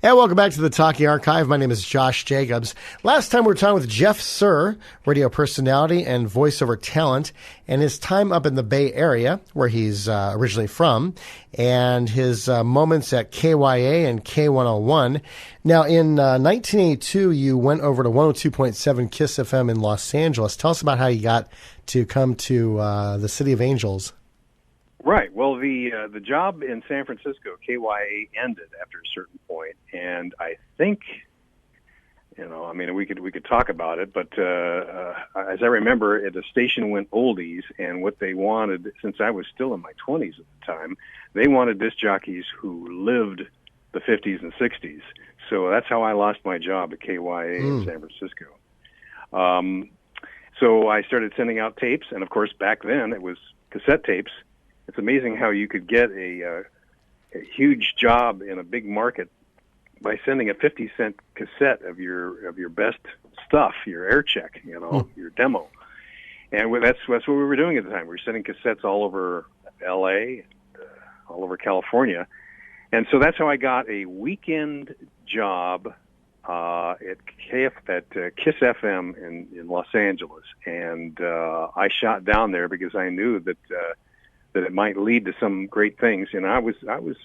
And welcome back to the Talking Archive. My name is Josh Jacobs. Last time we were talking with Jeff Serr, radio personality and voiceover talent, and his time up in the Bay Area, where he's originally from, and his moments at KYA and K101. Now, in 1982, you went over to 102.7 KIIS-FM in Los Angeles. Tell us about how you got to come to the City of Angels. Right. Well, the job in San Francisco, KYA, ended after a certain point, and I think, we could talk about it, but as I remember, the station went Oldies, and what they wanted, since I was still in my 20s at the time, they wanted disc jockeys who lived the 50s and 60s. So that's how I lost my job at KYA in San Francisco. So I started sending out tapes, and of course, back then it was cassette tapes. It's amazing how you could get a huge job in a big market by sending a 50-cent cassette of your best stuff, your air check, your demo. And that's what we were doing at the time. We were sending cassettes all over L.A., all over California. And so that's how I got a weekend job at KIIS-FM in Los Angeles. And I shot down there because I knew that it might lead to some great things. I was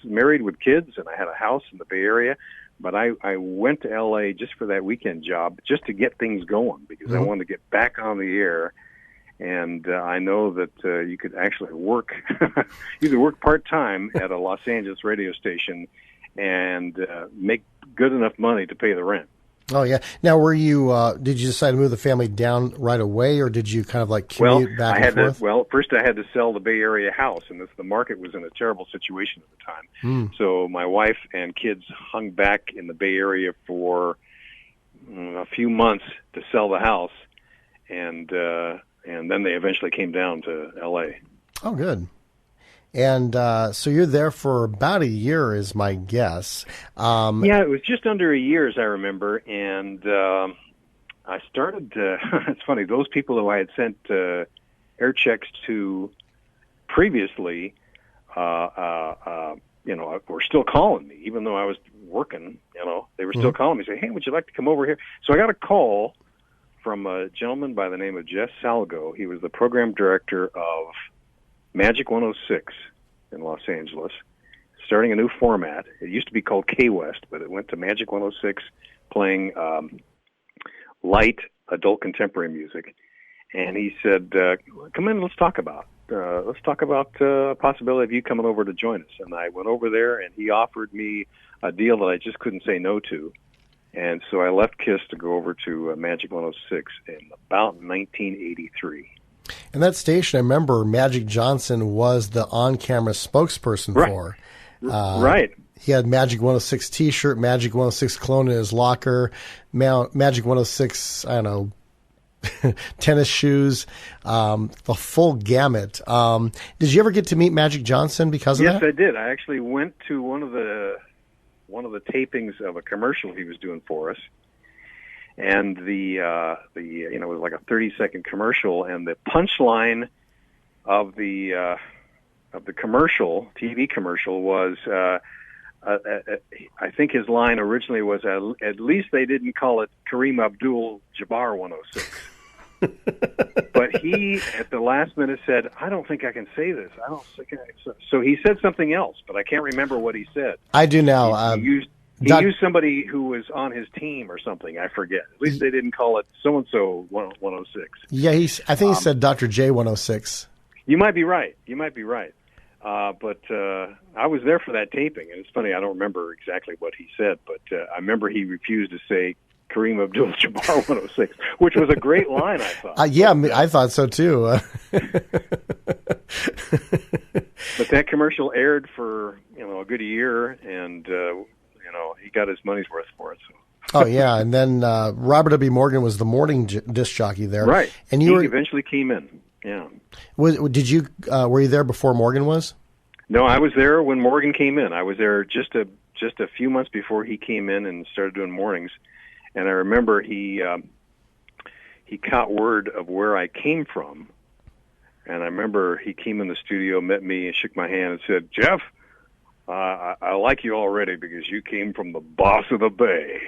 married with kids, and I had a house in the Bay Area, but I went to L.A. just for that weekend job, just to get things going, because I wanted to get back on the air. And I know that you could actually work, you could work part-time at a Los Angeles radio station and make good enough money to pay the rent. Oh, yeah. Now, were you, did you decide to move the family down right away, or did you kind of like commute back and forth? First I had to sell the Bay Area house, and the market was in a terrible situation at the time. So my wife and kids hung back in the Bay Area for a few months to sell the house, and then they eventually came down to L.A. Oh, good. And so you're there for about a year, is my guess. Yeah, it was just under a year, as I remember. And I started to, it's funny, those people who I had sent air checks to previously, were still calling me, even though I was working, they were still calling me, saying, hey, would you like to come over here? So I got a call from a gentleman by the name of Jeff Salgo. He was the program director of Magic 106 in Los Angeles, starting a new format. It used to be called K-West, but it went to Magic 106, playing light adult contemporary music. And he said, come in, let's talk about a possibility of you coming over to join us. And I went over there, and he offered me a deal that I just couldn't say no to. And so I left KIIS to go over to Magic 106 in about 1983. And that station, I remember Magic Johnson was the on-camera spokesperson for. Right. He had Magic 106 T-shirt, Magic 106 clone in his locker, Magic 106, tennis shoes, the full gamut. Did you ever get to meet Magic Johnson because of that? Yes, I did. I actually went to one of the tapings of a commercial he was doing for us. And it was like a 30-second commercial, and the punchline of the commercial, TV commercial, was I think his line originally was, at least they didn't call it Kareem Abdul-Jabbar 106. But he, at the last minute, said, I don't think I can say this. I don't think So he said something else, but I can't remember what he said. I do now. He used somebody who was on his team or something. I forget. At least they didn't call it so-and-so 106. Yeah, I think he said Dr. J 106. You might be right. But I was there for that taping, and it's funny, I don't remember exactly what he said, but I remember he refused to say Kareem Abdul-Jabbar 106, which was a great line, I thought. I thought so, too. But that commercial aired for, a good year, and he got his money's worth for it. So. Oh yeah, and then Robert W. Morgan was the morning disc jockey there, right? And he eventually came in. Yeah. Were you there before Morgan was? No, I was there when Morgan came in. I was there just a few months before he came in and started doing mornings. And I remember he caught word of where I came from, and I remember he came in the studio, met me, and shook my hand and said, "Jeff, I like you already because you came from the boss of the Bay.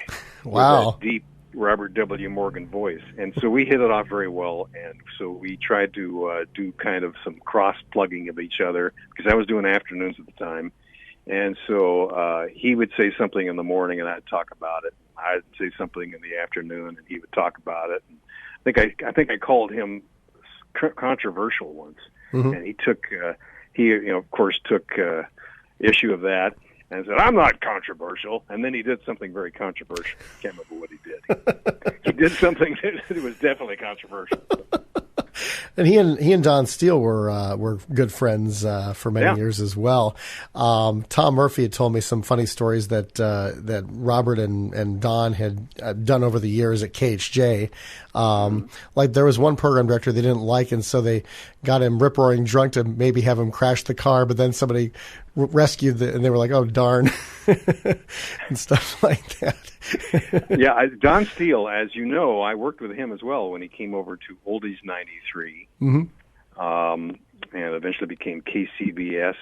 Wow. With that deep Robert W. Morgan voice. And so we hit it off very well. And so we tried to do kind of some cross-plugging of each other because I was doing afternoons at the time. And so he would say something in the morning and I'd talk about it. I'd say something in the afternoon and he would talk about it. And I think I called him controversial once. Mm-hmm. And he took, of course, took issue of that and said, I'm not controversial. And then he did something very controversial. I can't remember what he did. He did something that was definitely controversial. And he and Don Steele were good friends for many years as well. Tom Murphy had told me some funny stories that Robert and Don had done over the years at KHJ. Like there was one program director they didn't like, and so they got him rip-roaring drunk to maybe have him crash the car, but then somebody rescued and they were like, oh, darn, and stuff like that. Don Steele, as you know, I worked with him as well when he came over to Oldies 93, and eventually became KCBS.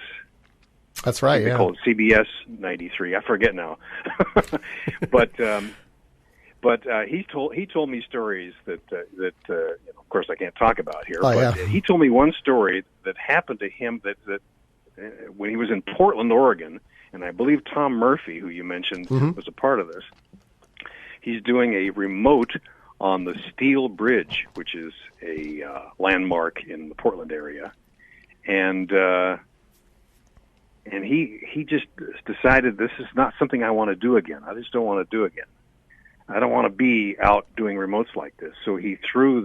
That's right, They call it CBS 93. I forget now. But he told me stories that of course I can't talk about here. He told me one story that happened to him that when he was in Portland, Oregon, and I believe Tom Murphy, who you mentioned, was a part of this. He's doing a remote on the Steele Bridge, which is a landmark in the Portland area, and he just decided this is not something I want to do again. I just don't want to do again. I don't want to be out doing remotes like this. So he threw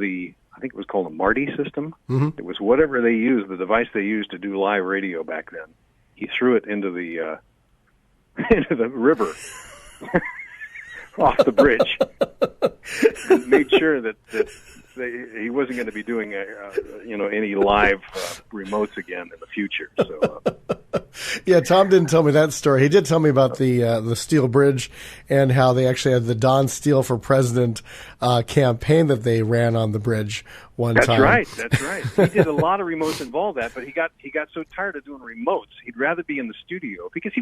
I think it was called a Marty system. Mm-hmm. It was whatever they used, the device they used to do live radio back then. He threw it into the river off the bridge. And made sure that he wasn't going to be doing any live remotes again in the future. So. Yeah, Tom didn't tell me that story. He did tell me about the Steele Bridge and how they actually had the Don Steele for President campaign that they ran on the bridge one time. That's right. He did a lot of remotes involved that, but he got so tired of doing remotes, he'd rather be in the studio because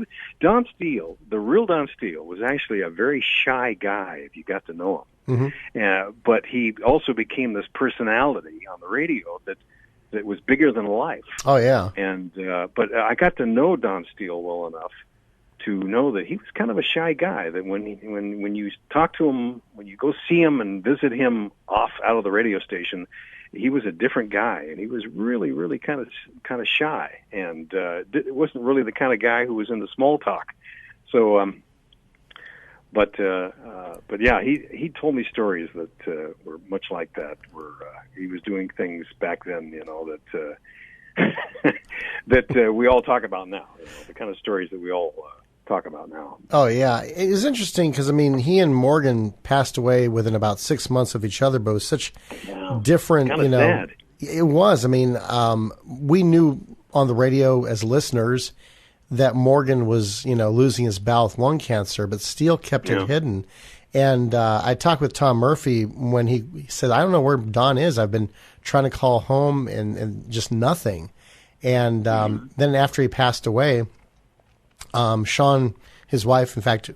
Don Steele, the real Don Steele, was actually a very shy guy if you got to know him. Mm-hmm. But he also became this personality on the radio that was bigger than life. Oh yeah. And but I got to know Don Steele well enough to know that he was kind of a shy guy. That when you talk to him, when you go see him and visit him out of the radio station, he was a different guy, and he was really, really kind of shy, and it wasn't really the kind of guy who was into small talk. So. But yeah, he told me stories that were much like that. Where he was doing things back then, that we all talk about now. The kind of stories that we all talk about now. Oh yeah, it was interesting because he and Morgan passed away within about 6 months of each other, but it was such different. Kind of sad. It was. We knew on the radio as listeners that Morgan was, losing his battle with lung cancer, but Steele kept it hidden. And I talked with Tom Murphy when he said, I don't know where Don is. I've been trying to call home and just nothing. And then after he passed away, Sean, his wife, in fact,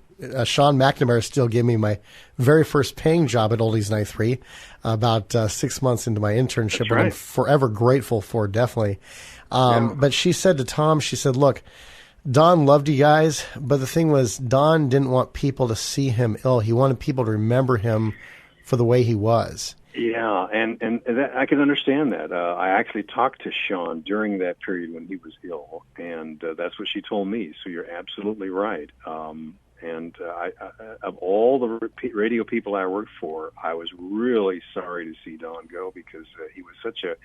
Sean McNamara still gave me my very first paying job at Oldies 93 about 6 months into my internship. That's right. And I'm forever grateful for, definitely. But she said to Tom, look, Don loved you guys, but the thing was, Don didn't want people to see him ill. He wanted people to remember him for the way he was. Yeah, and that, I can understand that. I actually talked to Sean during that period when he was ill, and that's what she told me. So you're absolutely right. And I, of all the radio people I worked for, I was really sorry to see Don go because he was such a.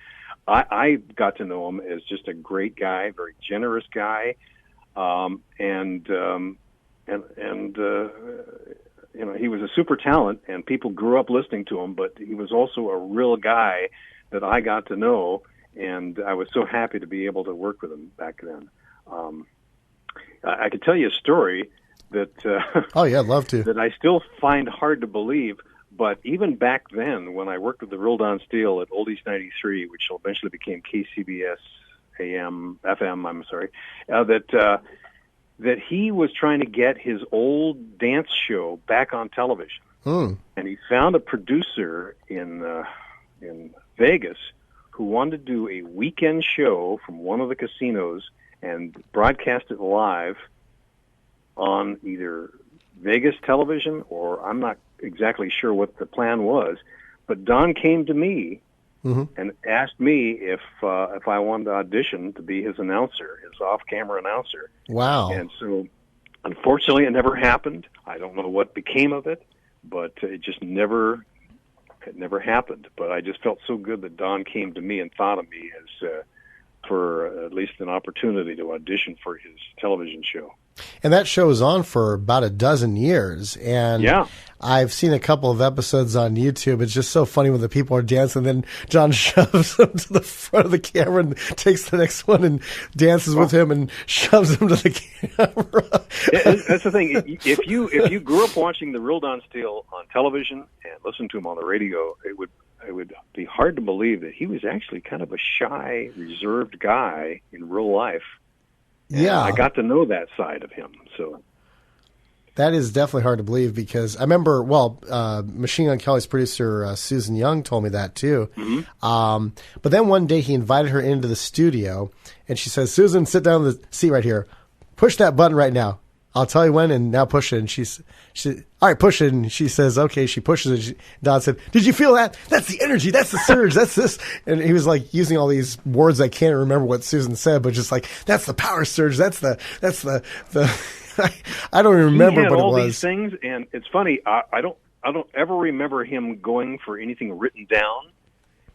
I got to know him as just a great guy, very generous guy. He was a super talent, and people grew up listening to him. But he was also a real guy that I got to know, and I was so happy to be able to work with him back then. I could tell you a story that. Oh yeah, I'd love to. That I still find hard to believe. But even back then, when I worked with the Real Don Steele at Oldies 93, which eventually became KCBS FM, I'm sorry, that he was trying to get his old dance show back on television. And he found a producer in Vegas who wanted to do a weekend show from one of the casinos and broadcast it live on either Vegas television, or I'm not exactly sure what the plan was. But Don came to me and asked me if I wanted to audition to be his announcer, his off-camera announcer. Wow. And so, unfortunately, it never happened. I don't know what became of it, but it just never happened. But I just felt so good that Don came to me and thought of me as for at least an opportunity to audition for his television show. And that show was on for about a dozen years. And yeah. I've seen a couple of episodes on YouTube. It's just so funny when the people are dancing, then John shoves them to the front of the camera and takes the next one and dances with him and shoves him to the camera. That's the thing. If you grew up watching the Real Don Steele on television and listened to him on the radio, it would be hard to believe that he was actually kind of a shy, reserved guy in real life. And yeah, I got to know that side of him. So that is definitely hard to believe, because I remember, Machine Gun Kelly's producer, Susan Young, told me that too. But then one day he invited her into the studio and she says, "Susan, sit down in the seat right here. Push that button right now. I'll tell you when, and now push it." And she said, "All right, push it." And she says, "Okay." She pushes it. Don said, "Did you feel that? That's the energy. That's the surge. That's this." And he was like using all these words. I can't remember what Susan said, but just like, that's the power surge. That's the I don't even remember what it was. He had all these things, and it's funny. I don't ever remember him going for anything written down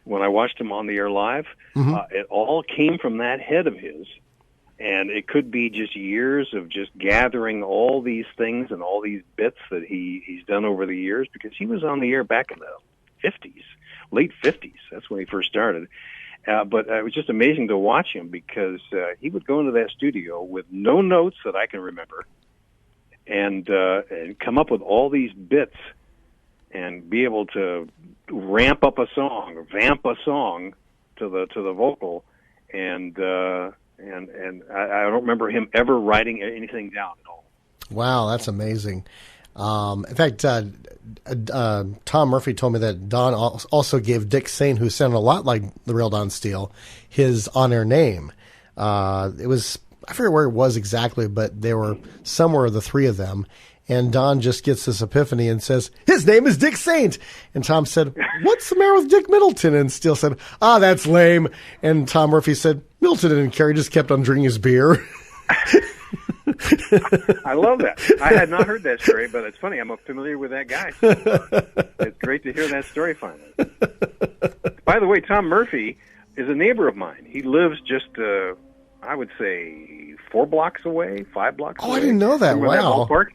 when I watched him on the air live. It all came from that head of his. And it could be just years of just gathering all these things and all these bits that he's done over the years, because he was on the air back in the 50s, late 50s. That's when he first started. But it was just amazing to watch him, because he would go into that studio with no notes that I can remember and come up with all these bits and be able to ramp up a song or vamp a song to the vocal. And I don't remember him ever writing anything down at all. Wow, that's amazing. In fact, Tom Murphy told me that Don also gave Dick Saint, who sounded a lot like the Real Don Steele, his on-air name. It was, I forget where it was exactly, but they were somewhere, the three of them. And Don just gets this epiphany and says, "His name is Dick Saint." And Tom said, "What's the matter with Dick Middleton?" And Steele said, "That's lame." And Tom Murphy said, "Middleton didn't care. He just kept on drinking his beer." I love that. I had not heard that story, but it's funny. I'm familiar with that guy. It's great to hear that story finally. By the way, Tom Murphy is a neighbor of mine. He lives just, I would say, 4 blocks away, 5 blocks away. Oh, I didn't know that. Wow. That ballpark.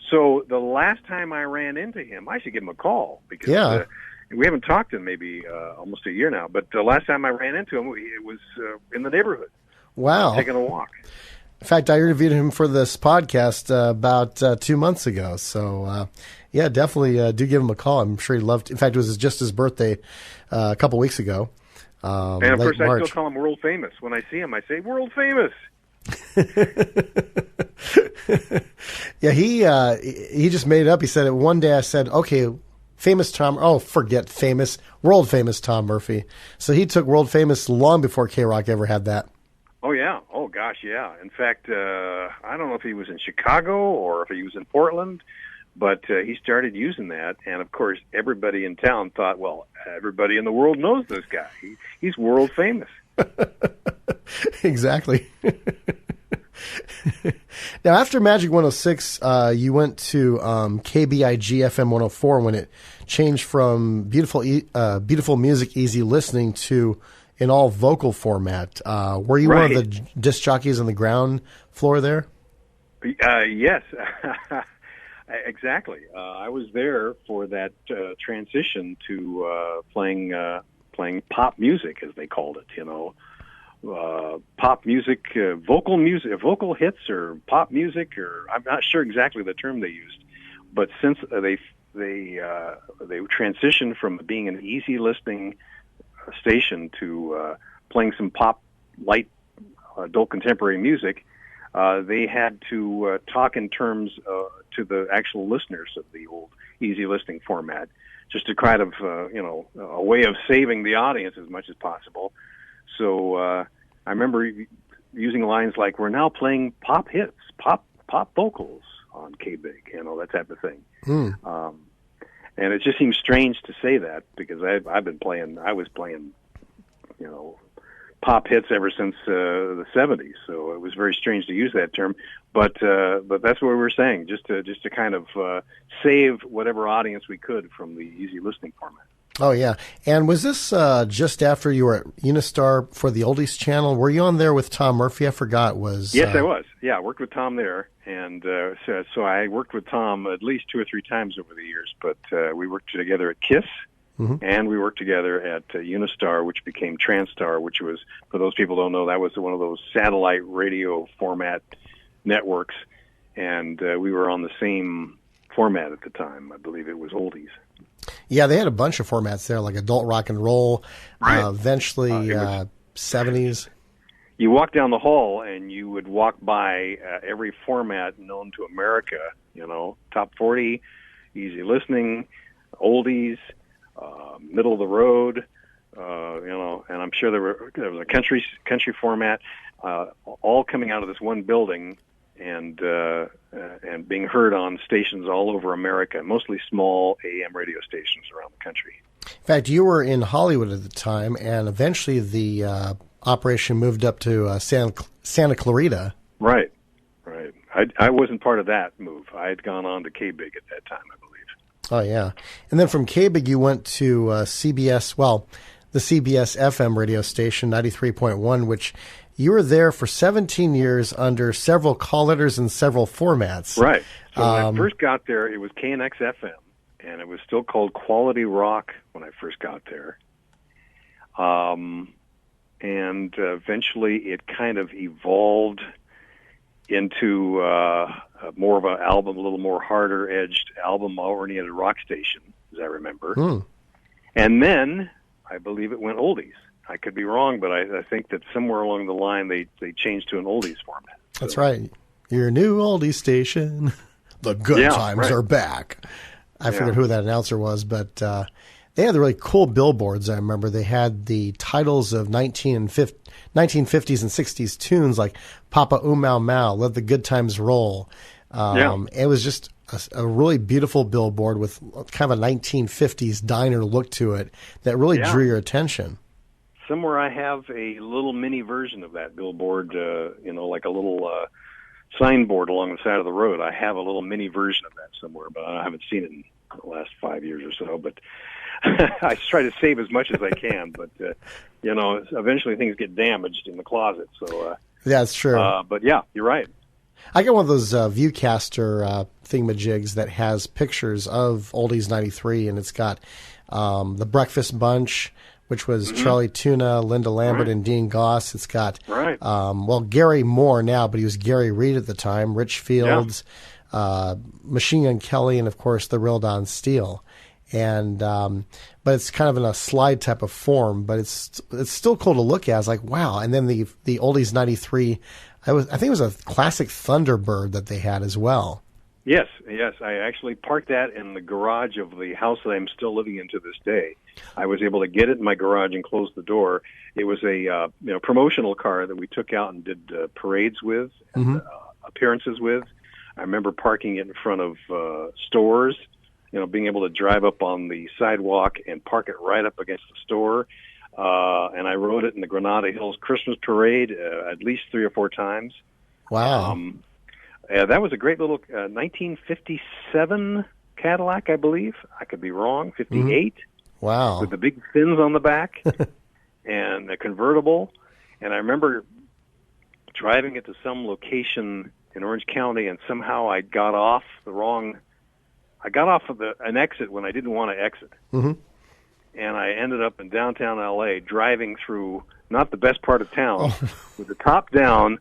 So the last time I ran into him, I should give him a call, because we haven't talked in maybe almost a year now. But the last time I ran into him, it was in the neighborhood. Wow. Taking a walk. In fact, I interviewed him for this podcast about 2 months ago. So, definitely do give him a call. I'm sure he'd love to. In fact, it was just his birthday a couple weeks ago. And of course, I still call him world famous. When I see him, I say, "World famous." Yeah, he just made it up. He said it one day. I said, "Okay, famous Tom." Oh, forget famous, world famous Tom Murphy. So he took world famous long before K-Rock ever had that. Oh yeah. Oh gosh, yeah. In fact, I don't know if he was in Chicago or if he was in Portland, but he started using that, and of course, everybody in town thought, well, everybody in the world knows this guy. He's world famous. Exactly. Now, after Magic 106, you went to KBIG FM 104 when it changed from beautiful music, easy listening to an all vocal format. Were you one of the disc jockeys on the ground floor there? Yes, exactly. I was there for that transition to playing pop music, as they called it. Pop music, vocal hits, or pop music, or I'm not sure exactly the term they used. But since they transitioned from being an easy listening station to playing some pop, light, adult contemporary music, they had to talk in terms to the actual listeners of the old easy listening format, just to kind of, a way of saving the audience as much as possible. So I remember using lines like, "We're now playing pop hits, pop vocals on KBIG," that type of thing. And it just seems strange to say that, because I was playing, pop hits ever since the 70s. So it was very strange to use that term, but that's what we were saying, just to kind of save whatever audience we could from the easy listening format. Oh, yeah. And was this just after you were at Unistar for the Oldies channel? Were you on there with Tom Murphy? I forgot. Yes, I was. Yeah, I worked with Tom there. And so I worked with Tom at least 2 or 3 times over the years. But we worked together at KIIS, and we worked together at Unistar, which became Transstar, which was, for those people who don't know, that was one of those satellite radio format networks. And we were on the same format at the time. I believe it was Oldies. Yeah, they had a bunch of formats there, like adult rock and roll, right. Eventually 70s. You walk down the hall and you would walk by every format known to America, top 40, easy listening, oldies, middle of the road, and I'm sure there was a country format, all coming out of this one building and being heard on stations all over America, mostly small AM radio stations around the country. In fact, you were in Hollywood at the time, and eventually the operation moved up to Santa Clarita. Right. I wasn't part of that move. I had gone on to KBIG at that time, I believe. Oh, yeah. And then from KBIG, you went to CBS, the CBS-FM radio station, 93.1, which you were there for 17 years under several call letters and several formats. Right. So when I first got there, it was KNX-FM, and it was still called Quality Rock when I first got there. And eventually it kind of evolved into more of an album, a little more harder-edged album-oriented rock station, as I remember. And then I believe it went oldies. I could be wrong, but I think that somewhere along the line they changed to an oldies format. So. That's right. Your new oldies station. The good times are back. I forget who that announcer was, but they had the really cool billboards. I remember they had the titles of 1950s and 60s tunes like Papa Oom Mau Mau, Let the Good Times Roll. It was just a really beautiful billboard with kind of a 1950s diner look to it that really drew your attention. Somewhere I have a little mini version of that billboard, like a little signboard along the side of the road. I have a little mini version of that somewhere, but I haven't seen it in the last 5 years or so. But I try to save as much as I can. But, eventually things get damaged in the closet. So that's true. But, yeah, you're right. I got one of those Viewcaster thingamajigs that has pictures of Oldies 93, and it's got the Breakfast Bunch, which was Charlie Tuna, Linda Lambert, and Dean Goss. It's got, Gary Moore now, but he was Gary Reed at the time, Rich Fields, Machine Gun Kelly, and, of course, the Real Don Steele. And but it's kind of in a slide type of form, but it's still cool to look at. It's like, wow. And then the Oldies 93, I think it was a classic Thunderbird that they had as well. Yes. I actually parked that in the garage of the house that I'm still living in to this day. I was able to get it in my garage and close the door. It was a promotional car that we took out and did parades with, and, appearances with. I remember parking it in front of stores, being able to drive up on the sidewalk and park it right up against the store. And I rode it in the Granada Hills Christmas Parade at least 3 or 4 times. Wow. That was a great little 1957 Cadillac, I believe. I could be wrong. 58. Wow. With the big fins on the back and a convertible. And I remember driving it to some location in Orange County, and somehow I got off of an exit when I didn't want to exit. And I ended up in downtown L.A. driving through not the best part of town with the top down,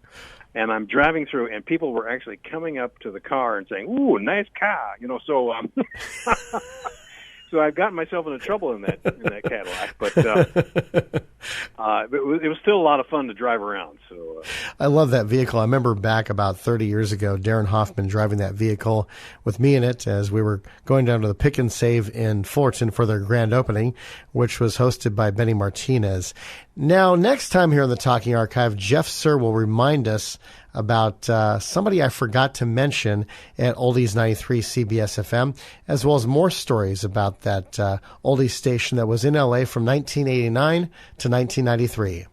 and I'm driving through, and people were actually coming up to the car and saying, "Ooh, nice car," so So I've gotten myself into trouble in that Cadillac, but it was still a lot of fun to drive around. So I love that vehicle. I remember back about 30 years ago, Darren Hoffman driving that vehicle with me in it as we were going down to the Pick and Save in Fullerton for their grand opening, which was hosted by Benny Martinez. Now, next time here on the Talking Archive, Jeff Serr will remind us about somebody I forgot to mention at Oldies 93 CBS FM, as well as more stories about that Oldies station that was in L.A. from 1989 to 1993.